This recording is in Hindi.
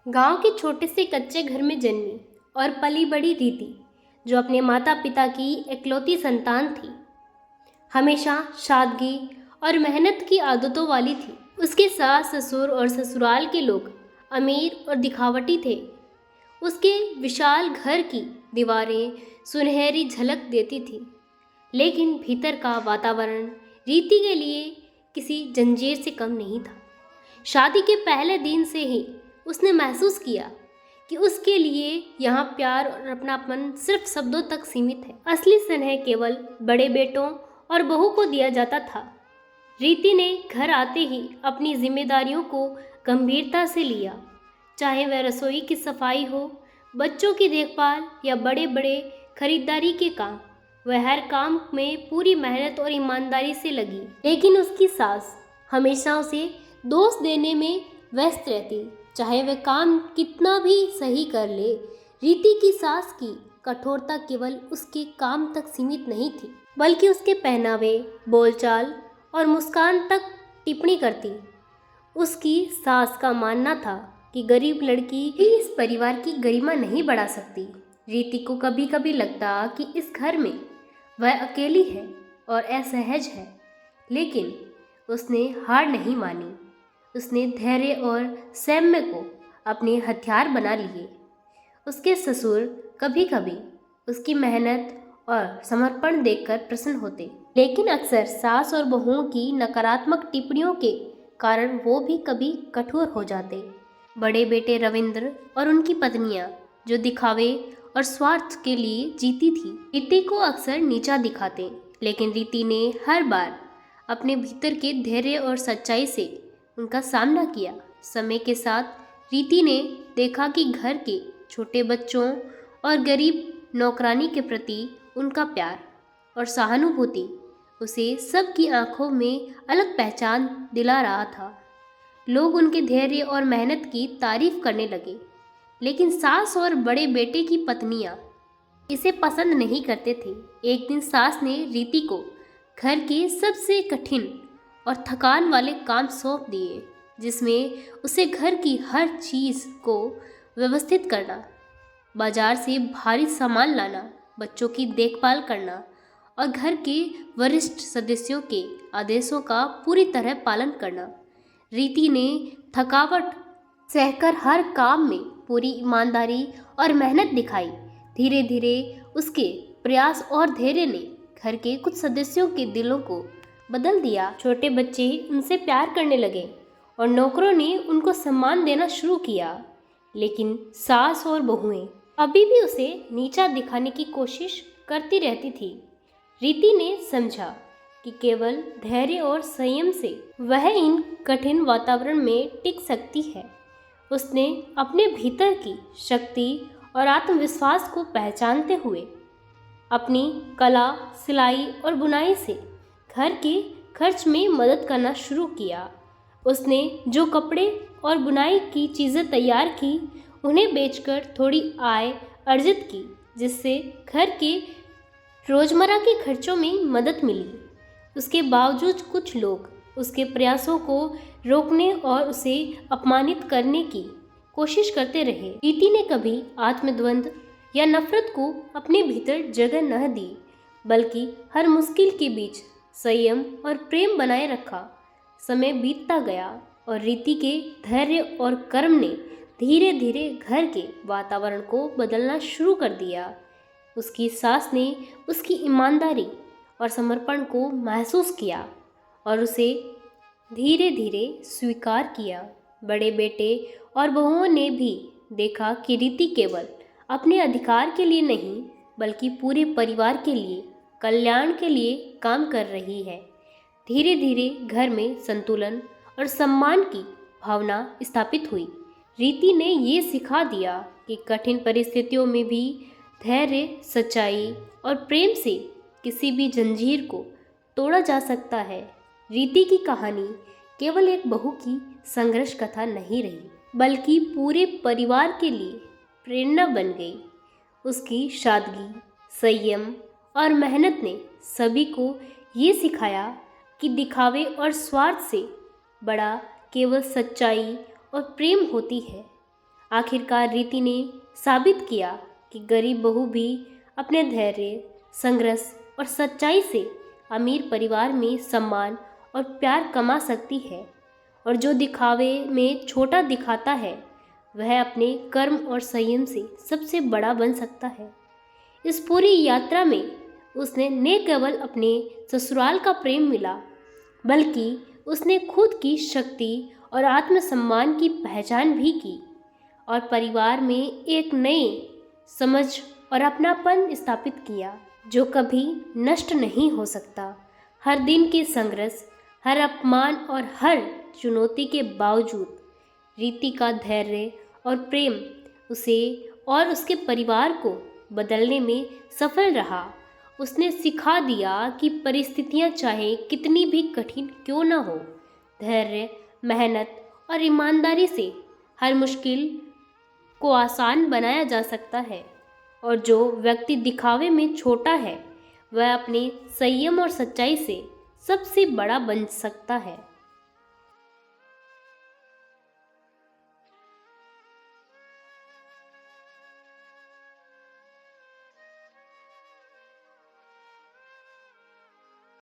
गांव के छोटे से कच्चे घर में जन्मी और पली बड़ी रीति, जो अपने माता पिता की इकलौती संतान थी, हमेशा सादगी और मेहनत की आदतों वाली थी। उसके सास ससुर और ससुराल के लोग अमीर और दिखावटी थे। उसके विशाल घर की दीवारें सुनहरी झलक देती थी, लेकिन भीतर का वातावरण रीति के लिए किसी जंजीर से कम नहीं था। शादी के पहले दिन से ही उसने महसूस किया कि उसके लिए यहाँ प्यार और अपनापन सिर्फ शब्दों तक सीमित है। असली स्नेह केवल बड़े बेटों और बहू को दिया जाता था। रीति ने घर आते ही अपनी जिम्मेदारियों को गंभीरता से लिया, चाहे वह रसोई की सफाई हो, बच्चों की देखभाल या बड़े बड़े खरीदारी के काम। वह हर काम में पूरी मेहनत और ईमानदारी से लगी। लेकिन उसकी सास हमेशा उसे दोष देने में व्यस्त रहती, चाहे वह काम कितना भी सही कर ले। रीति की सास की कठोरता केवल उसके काम तक सीमित नहीं थी, बल्कि उसके पहनावे, बोलचाल और मुस्कान तक टिप्पणी करती। उसकी सास का मानना था कि गरीब लड़की ही इस परिवार की गरिमा नहीं बढ़ा सकती। रीति को कभी कभी लगता कि इस घर में वह अकेली है और असहज है, लेकिन उसने हार नहीं मानी। उसने धैर्य और संयम को अपने हथियार बना लिए। उसके ससुर कभी कभी उसकी मेहनत और समर्पण देखकर प्रसन्न होते, लेकिन अक्सर सास और बहुओं की नकारात्मक टिप्पणियों के कारण वो भी कभी कठोर हो जाते। बड़े बेटे रविंद्र और उनकी पत्नियां, जो दिखावे और स्वार्थ के लिए जीती थी, रीति को अक्सर नीचा दिखाते, लेकिन रीति ने हर बार अपने भीतर के धैर्य और सच्चाई से उनका सामना किया। समय के साथ रीति ने देखा कि घर के छोटे बच्चों और गरीब नौकरानी के प्रति उनका प्यार और सहानुभूति उसे सबकी आंखों में अलग पहचान दिला रहा था। लोग उनके धैर्य और मेहनत की तारीफ करने लगे, लेकिन सास और बड़े बेटे की पत्नियां इसे पसंद नहीं करते थे। एक दिन सास ने रीति को घर के सबसे कठिन और थकान वाले काम सौंप दिए, जिसमें उसे घर की हर चीज़ को व्यवस्थित करना, बाजार से भारी सामान लाना, बच्चों की देखभाल करना और घर के वरिष्ठ सदस्यों के आदेशों का पूरी तरह पालन करना। रीति ने थकावट सहकर हर काम में पूरी ईमानदारी और मेहनत दिखाई। धीरे धीरे उसके प्रयास और धैर्य ने घर के कुछ सदस्यों के दिलों को बदल दिया। छोटे बच्चे उनसे प्यार करने लगे और नौकरों ने उनको सम्मान देना शुरू किया, लेकिन सास और बहुएं अभी भी उसे नीचा दिखाने की कोशिश करती रहती थी। रीति ने समझा कि केवल धैर्य और संयम से वह इन कठिन वातावरण में टिक सकती है। उसने अपने भीतर की शक्ति और आत्मविश्वास को पहचानते हुए अपनी कला, सिलाई और बुनाई से घर के खर्च में मदद करना शुरू किया। उसने जो कपड़े और बुनाई की चीज़ें तैयार की, उन्हें बेचकर थोड़ी आय अर्जित की, जिससे घर के रोज़मर्रा के खर्चों में मदद मिली। उसके बावजूद कुछ लोग उसके प्रयासों को रोकने और उसे अपमानित करने की कोशिश करते रहे। रीति ने कभी आत्मद्वंद या नफरत को अपने भीतर जगह न दी, बल्कि हर मुश्किल के बीच संयम और प्रेम बनाए रखा। समय बीतता गया और रीति के धैर्य और कर्म ने धीरे धीरे घर के वातावरण को बदलना शुरू कर दिया। उसकी सास ने उसकी ईमानदारी और समर्पण को महसूस किया और उसे धीरे धीरे स्वीकार किया। बड़े बेटे और बहुओं ने भी देखा कि रीति केवल अपने अधिकार के लिए नहीं, बल्कि पूरे परिवार के लिए, कल्याण के लिए काम कर रही है। धीरे धीरे घर में संतुलन और सम्मान की भावना स्थापित हुई। रीति ने ये सिखा दिया कि कठिन परिस्थितियों में भी धैर्य, सच्चाई और प्रेम से किसी भी जंजीर को तोड़ा जा सकता है। रीति की कहानी केवल एक बहू की संघर्ष कथा नहीं रही, बल्कि पूरे परिवार के लिए प्रेरणा बन गई। उसकी सादगी, संयम और मेहनत ने सभी को ये सिखाया कि दिखावे और स्वार्थ से बड़ा केवल सच्चाई और प्रेम होती है। आखिरकार रीति ने साबित किया कि गरीब बहू भी अपने धैर्य, संघर्ष और सच्चाई से अमीर परिवार में सम्मान और प्यार कमा सकती है। और जो दिखावे में छोटा दिखाता है वह अपने कर्म और संयम से सबसे बड़ा बन सकता है। इस पूरी यात्रा में उसने न केवल अपने ससुराल का प्रेम मिला, बल्कि उसने खुद की शक्ति और आत्मसम्मान की पहचान भी की और परिवार में एक नए समझ और अपनापन स्थापित किया जो कभी नष्ट नहीं हो सकता। हर दिन के संघर्ष, हर अपमान और हर चुनौती के बावजूद रीति का धैर्य और प्रेम उसे और उसके परिवार को बदलने में सफल रहा। उसने सिखा दिया कि परिस्थितियां चाहे कितनी भी कठिन क्यों न हो, धैर्य, मेहनत और ईमानदारी से हर मुश्किल को आसान बनाया जा सकता है। और जो व्यक्ति दिखावे में छोटा है वह अपने संयम और सच्चाई से सबसे बड़ा बन सकता है।